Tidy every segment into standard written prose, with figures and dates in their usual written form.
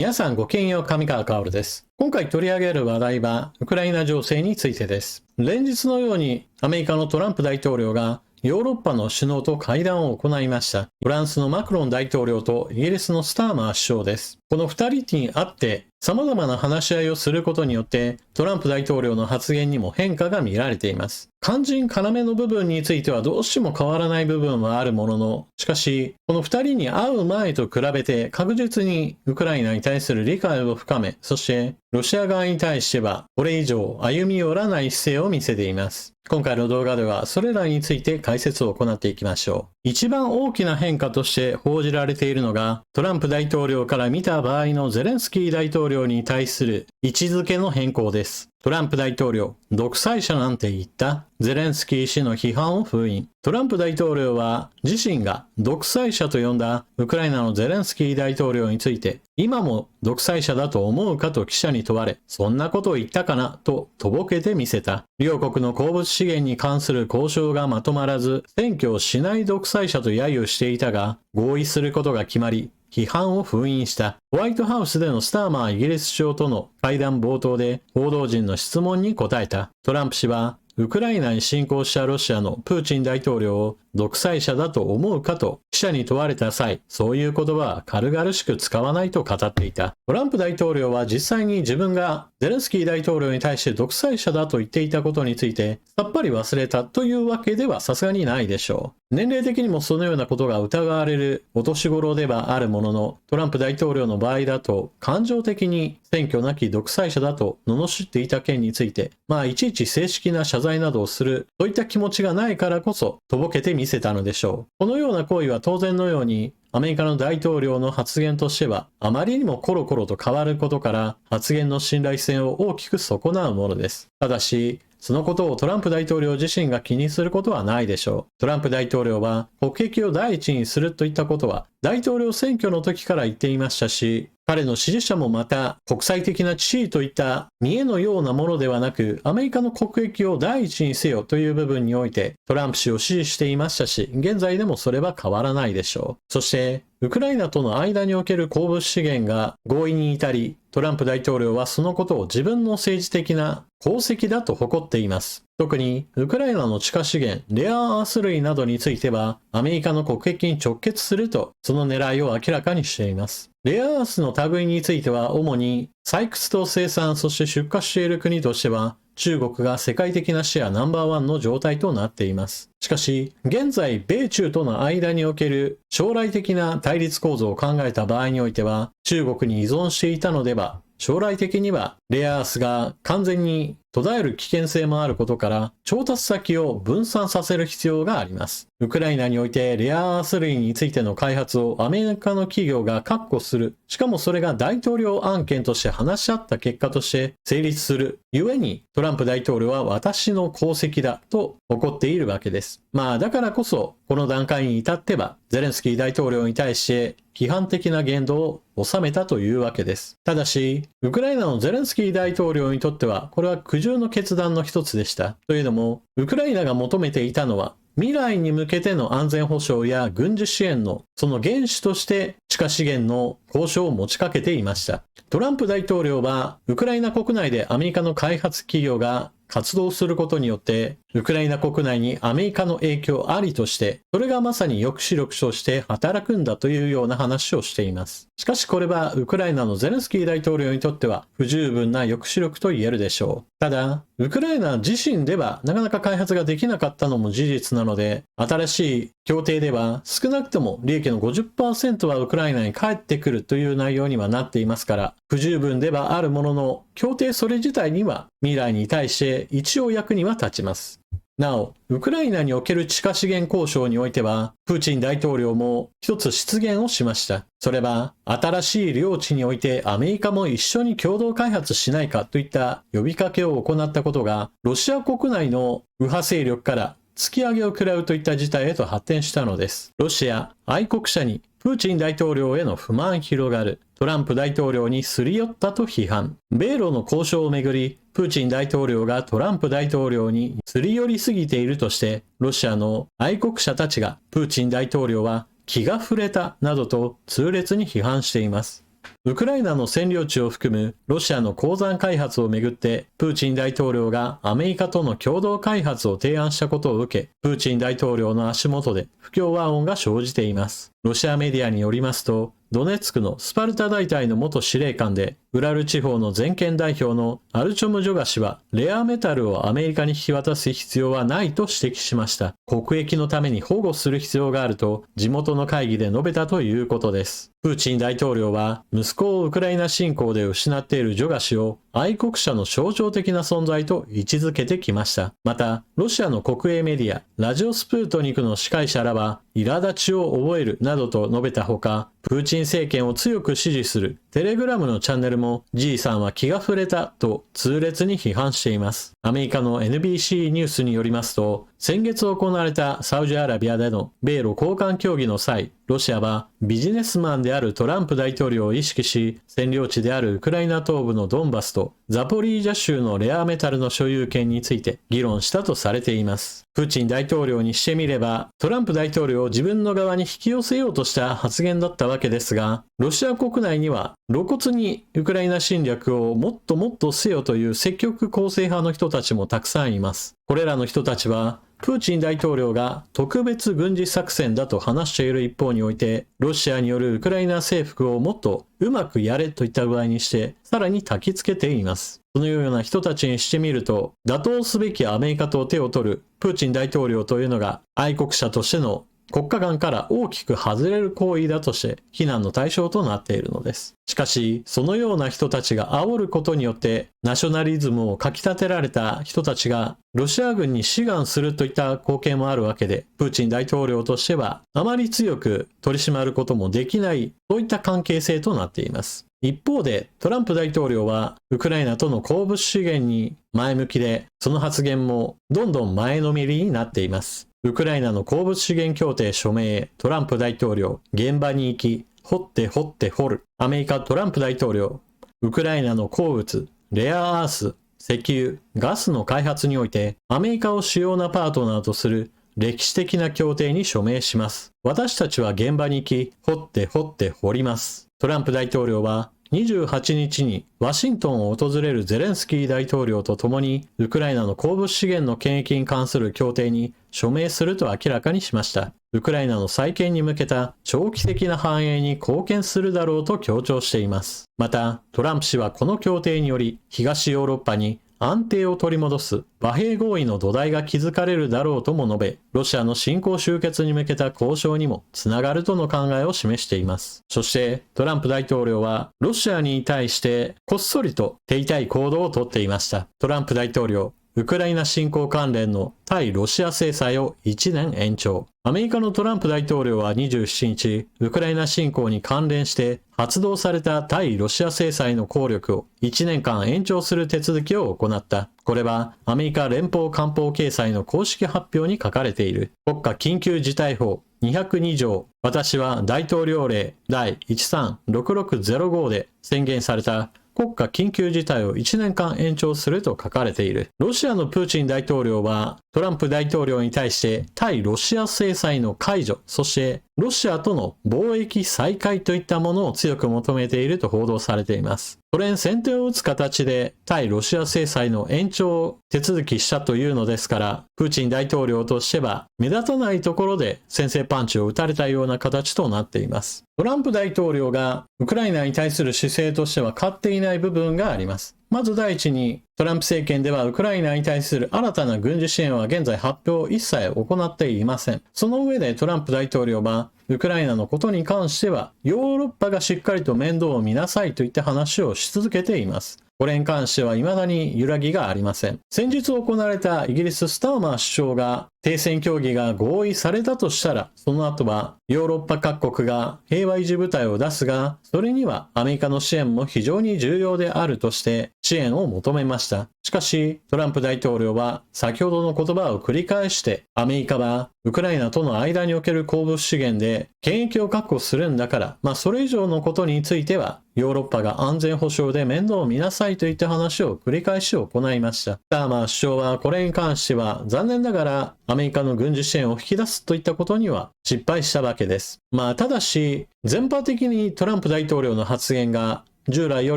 皆さんごきげんよう、上川薫です。今回取り上げる話題は、ウクライナ情勢についてです。連日のように、アメリカのトランプ大統領が、ヨーロッパの首脳と会談を行いました。フランスのマクロン大統領とイギリスのスターマー首相です。この二人に会って、様々な話し合いをすることによって、トランプ大統領の発言にも変化が見られています。肝心要の部分についてはどうしても変わらない部分はあるものの、しかし、この二人に会う前と比べて確実にウクライナに対する理解を深め、そしてロシア側に対してはこれ以上歩み寄らない姿勢を見せています。今回の動画ではそれらについて解説を行っていきましょう。一番大きな変化として報じられているのが、トランプ大統領から見た場合のゼレンスキー大統領に対する位置づけの変更です。トランプ大統領、独裁者なんて言った。ゼレンスキー氏の批判を封印。トランプ大統領は自身が独裁者と呼んだウクライナのゼレンスキー大統領について、今も独裁者だと思うかと記者に問われ、そんなことを言ったかなととぼけてみせた。両国の鉱物資源に関する交渉がまとまらず、占拠をしない独裁者と揶揄していたが、合意することが決まり、批判を封印した。ホワイトハウスでのスターマーイギリス首相との会談冒頭で報道陣の質問に答えた。トランプ氏は、ウクライナに侵攻したロシアのプーチン大統領を独裁者だと思うかと記者に問われた際、そういう言葉は軽々しく使わないと語っていた。トランプ大統領は実際に自分がゼレンスキー大統領に対して独裁者だと言っていたことについてさっぱり忘れたというわけではさすがにないでしょう。年齢的にもそのようなことが疑われるお年頃ではあるものの、トランプ大統領の場合だと感情的に選挙なき独裁者だと罵っていた件について、いちいち正式な謝罪などをするといった気持ちがないからこそとぼけて見せたのでしょう。このような行為は当然のようにアメリカの大統領の発言としてはあまりにもコロコロと変わることから発言の信頼性を大きく損なうものです。ただし、そのことをトランプ大統領自身が気にすることはないでしょう。トランプ大統領は国益を第一にするといったことは大統領選挙の時から言っていましたし、彼の支持者もまた国際的な地位といった見栄のようなものではなく、アメリカの国益を第一にせよという部分においてトランプ氏を支持していましたし、現在でもそれは変わらないでしょう。そして、ウクライナとの間における鉱物資源が合意に至り、トランプ大統領はそのことを自分の政治的な功績だと誇っています。特に、ウクライナの地下資源、レアアース類などについては、アメリカの国益に直結すると、その狙いを明らかにしています。レアアースの類については、主に採掘と生産、そして出荷している国としては、中国が世界的なシェアナンバーワンの状態となっています。しかし、現在、米中との間における将来的な対立構造を考えた場合においては、中国に依存していたのでは、将来的にはレアアースが完全に途絶える危険性もあることから調達先を分散させる必要があります。ウクライナにおいてレアアース類についての開発をアメリカの企業が確保する。しかもそれが大統領案件として話し合った結果として成立する。故にトランプ大統領は私の功績だと怒っているわけです。だからこそこの段階に至ってはゼレンスキー大統領に対して批判的な言動を収めたというわけです。ただし、ウクライナのゼレンスキー大統領にとっては、これは苦渋の決断の一つでした。というのも、ウクライナが求めていたのは、未来に向けての安全保障や軍事支援のその原資として地下資源の交渉を持ちかけていました。トランプ大統領は、ウクライナ国内でアメリカの開発企業が活動することによって、ウクライナ国内にアメリカの影響ありとして、それがまさに抑止力として働くんだというような話をしています。しかしこれはウクライナのゼレンスキー大統領にとっては不十分な抑止力と言えるでしょう。ただ、ウクライナ自身ではなかなか開発ができなかったのも事実なので、新しい協定では少なくとも利益の 50% はウクライナに返ってくるという内容にはなっていますから、不十分ではあるものの、協定それ自体には未来に対して一応役には立ちます。なお、ウクライナにおける地下資源交渉においては、プーチン大統領も一つ失言をしました。それは、新しい領地においてアメリカも一緒に共同開発しないかといった呼びかけを行ったことが、ロシア国内の右派勢力から突き上げを食らうといった事態へと発展したのです。ロシア、愛国者にプーチン大統領への不満広がる。トランプ大統領にすり寄ったと批判。米ロの交渉をめぐり、プーチン大統領がトランプ大統領にすり寄りすぎているとして、ロシアの愛国者たちがプーチン大統領は気が触れたなどと痛烈に批判しています。ウクライナの占領地を含むロシアの鉱山開発をめぐって、プーチン大統領がアメリカとの共同開発を提案したことを受け、プーチン大統領の足元で不協和音が生じています。ロシアメディアによりますと、ドネツクのスパルタ大隊の元司令官で、ウラル地方の全権代表のアルチョム・ジョガ氏は、レアメタルをアメリカに引き渡す必要はないと指摘しました。国益のために保護する必要があると、地元の会議で述べたということです。プーチン大統領は、息子をウクライナ侵攻で失っているジョガ氏を愛国者の象徴的な存在と位置づけてきました。また、ロシアの国営メディア、ラジオスプートニクの司会者らは、苛立ちを覚えるなどと述べたほか、プーチン政権を強く支持するテレグラムのチャンネルも G さんは気が触れたと痛烈に批判しています。アメリカの NBC ニュースによりますと、先月行われたサウジアラビアでの米ロ交換協議の際、ロシアはビジネスマンであるトランプ大統領を意識し、占領地であるウクライナ東部のドンバスとザポリージャ州のレアメタルの所有権について議論したとされています。プーチン大統領にしてみれば、トランプ大統領を自分の側に引き寄せようとした発言だったわけですが、ロシア国内には露骨にウクライナ侵略をもっともっとせよという積極攻勢派の人たちもたくさんいます。これらの人たちは、プーチン大統領が特別軍事作戦だと話している一方において、ロシアによるウクライナ征服をもっとうまくやれといった具合にして、さらに焚きつけています。そのような人たちにしてみると、打倒すべきアメリカと手を取るプーチン大統領というのが愛国者としての国家観から大きく外れる行為だとして非難の対象となっているのです。しかし、そのような人たちが煽ることによってナショナリズムをかき立てられた人たちがロシア軍に志願するといった光景もあるわけで、プーチン大統領としてはあまり強く取り締まることもできない、そういった関係性となっています。一方で、トランプ大統領はウクライナとの鉱物資源に前向きで、その発言もどんどん前のめりになっています。ウクライナの鉱物資源協定署名へトランプ大統領、現場に行き、掘って掘って掘る。アメリカトランプ大統領、ウクライナの鉱物、レアアース、石油、ガスの開発において、アメリカを主要なパートナーとする歴史的な協定に署名します。私たちは現場に行き、掘って掘って掘ります。トランプ大統領は、28日にワシントンを訪れるゼレンスキー大統領と共にウクライナの鉱物資源の権益に関する協定に署名すると明らかにしました。ウクライナの再建に向けた長期的な繁栄に貢献するだろうと強調しています。また、トランプ氏はこの協定により東ヨーロッパに安定を取り戻す和平合意の土台が築かれるだろうとも述べ、ロシアの侵攻終結に向けた交渉にもつながるとの考えを示しています。そしてトランプ大統領はロシアに対してこっそりと手痛い行動をとっていました。トランプ大統領、ウクライナ侵攻関連の対ロシア制裁を1年延長。アメリカのトランプ大統領は27日、ウクライナ侵攻に関連して発動された対ロシア制裁の効力を1年間延長する手続きを行った。これはアメリカ連邦官報掲載の公式発表に書かれている国家緊急事態法202条、私は大統領令第136605で宣言された国家緊急事態を1年間延長すると書かれている。ロシアのプーチン大統領はトランプ大統領に対して対ロシア制裁の解除、そしてロシアとの貿易再開といったものを強く求めていると報道されています。それに先手を打つ形で対ロシア制裁の延長を手続きしたというのですから、プーチン大統領としては目立たないところで先制パンチを打たれたような形となっています。トランプ大統領がウクライナに対する姿勢としては勝っていない部分があります。まず第一に、トランプ政権ではウクライナに対する新たな軍事支援は現在発表を一切行っていません。その上でトランプ大統領は、ウクライナのことに関しては、ヨーロッパがしっかりと面倒を見なさいといった話をし続けています。これに関しては未だに揺らぎがありません。先日行われたイギリススターマー首相が停戦協議が合意されたとしたら、その後はヨーロッパ各国が平和維持部隊を出すが、それにはアメリカの支援も非常に重要であるとして、支援を求めました。しかし、トランプ大統領は先ほどの言葉を繰り返して、アメリカはウクライナとの間における鉱物資源で権益を確保するんだから、それ以上のことについては、ヨーロッパが安全保障で面倒を見なさいといった話を繰り返し行いました。スターマー首相はこれに関しては、残念ながらアメリカの軍事支援を引き出すといったことには失敗したわけです。ただし、全般的にトランプ大統領の発言が従来よ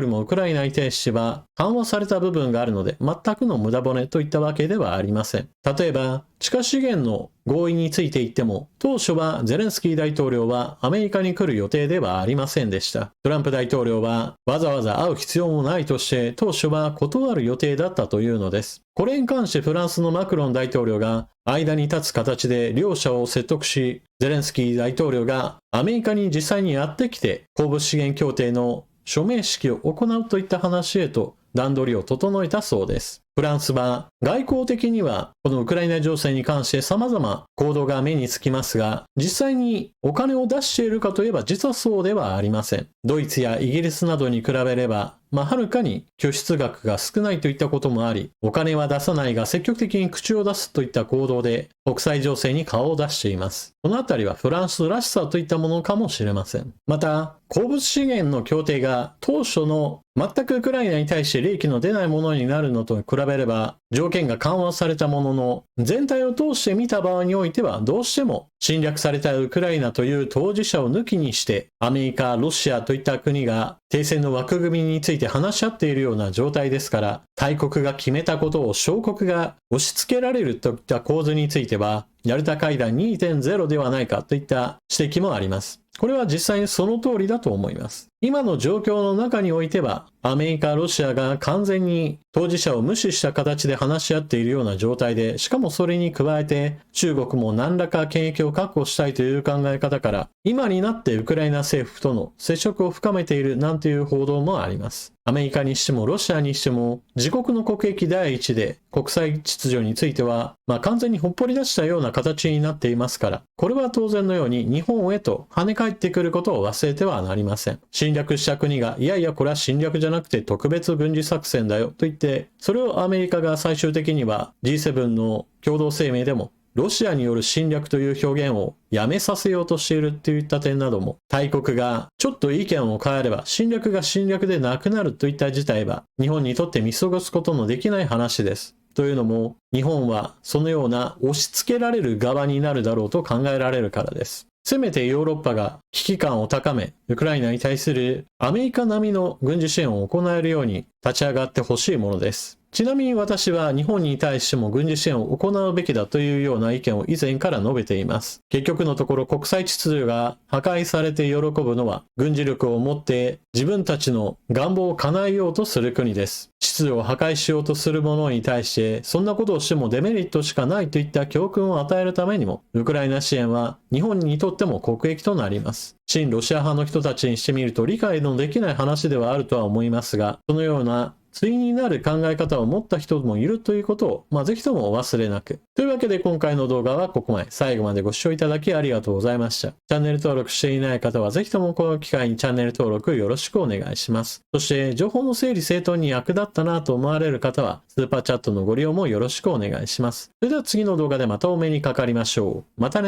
りもウクライナに対しては緩和された部分があるので、全くの無駄骨といったわけではありません。例えば、地下資源の合意について言っても、当初はゼレンスキー大統領はアメリカに来る予定ではありませんでした。トランプ大統領はわざわざ会う必要もないとして当初は断る予定だったというのです。これに関してフランスのマクロン大統領が間に立つ形で両者を説得し、ゼレンスキー大統領がアメリカに実際にやってきて鉱物資源協定の署名式を行うといった話へと段取りを整えたそうです。フランスは外交的にはこのウクライナ情勢に関して様々行動が目につきますが、実際にお金を出しているかといえば実はそうではありません。ドイツやイギリスなどに比べれば、はるかに拠出額が少ないといったこともあり、お金は出さないが積極的に口を出すといった行動で国際情勢に顔を出しています。このあたりはフランスらしさといったものかもしれません。また、鉱物資源の協定が当初の全くウクライナに対して利益の出ないものになるのと比べれば条件が緩和されたものの、全体を通して見た場合においてはどうしても侵略されたウクライナという当事者を抜きにしてアメリカ、ロシアといった国が停戦の枠組みについて話し合っているような状態ですから、大国が決めたことを小国が押し付けられるといった構図についてはヤルタ会談 2.0 ではないかといった指摘もあります。これは実際にその通りだと思います。今の状況の中においては、アメリカ、ロシアが完全に当事者を無視した形で話し合っているような状態で、しかもそれに加えて中国も何らか権益を確保したいという考え方から、今になってウクライナ政府との接触を深めているなんていう報道もあります。アメリカにしてもロシアにしても自国の国益第一で国際秩序については、完全にほっぽり出したような形になっていますから、これは当然のように日本へと跳ね返ってくることを忘れてはなりません。侵略した国が、いやいやこれは侵略じゃなくて特別軍事作戦だよと言って、それをアメリカが最終的には G7 の共同声明でもロシアによる侵略という表現をやめさせようとしているといった点なども、大国がちょっと意見を変えれば侵略が侵略でなくなるといった事態は日本にとって見過ごすことのできない話です。というのも、日本はそのような押し付けられる側になるだろうと考えられるからです。せめてヨーロッパが危機感を高め、ウクライナに対するアメリカ並みの軍事支援を行えるように立ち上がってほしいものです。ちなみに私は日本に対しても軍事支援を行うべきだというような意見を以前から述べています。結局のところ国際秩序が破壊されて喜ぶのは軍事力を持って自分たちの願望を叶えようとする国です。秩序を破壊しようとする者に対してそんなことをしてもデメリットしかないといった教訓を与えるためにもウクライナ支援は日本にとっても国益となります。親ロシア派の人たちにしてみると理解のできない話ではあるとは思いますが、そのような対になる考え方を持った人もいるということを、ぜひともお忘れなく。というわけで今回の動画はここまで。最後までご視聴いただきありがとうございました。チャンネル登録していない方はぜひともこの機会にチャンネル登録よろしくお願いします。そして情報の整理整頓に役立ったなと思われる方はスーパーチャットのご利用もよろしくお願いします。それでは次の動画でまたお目にかかりましょう。またね。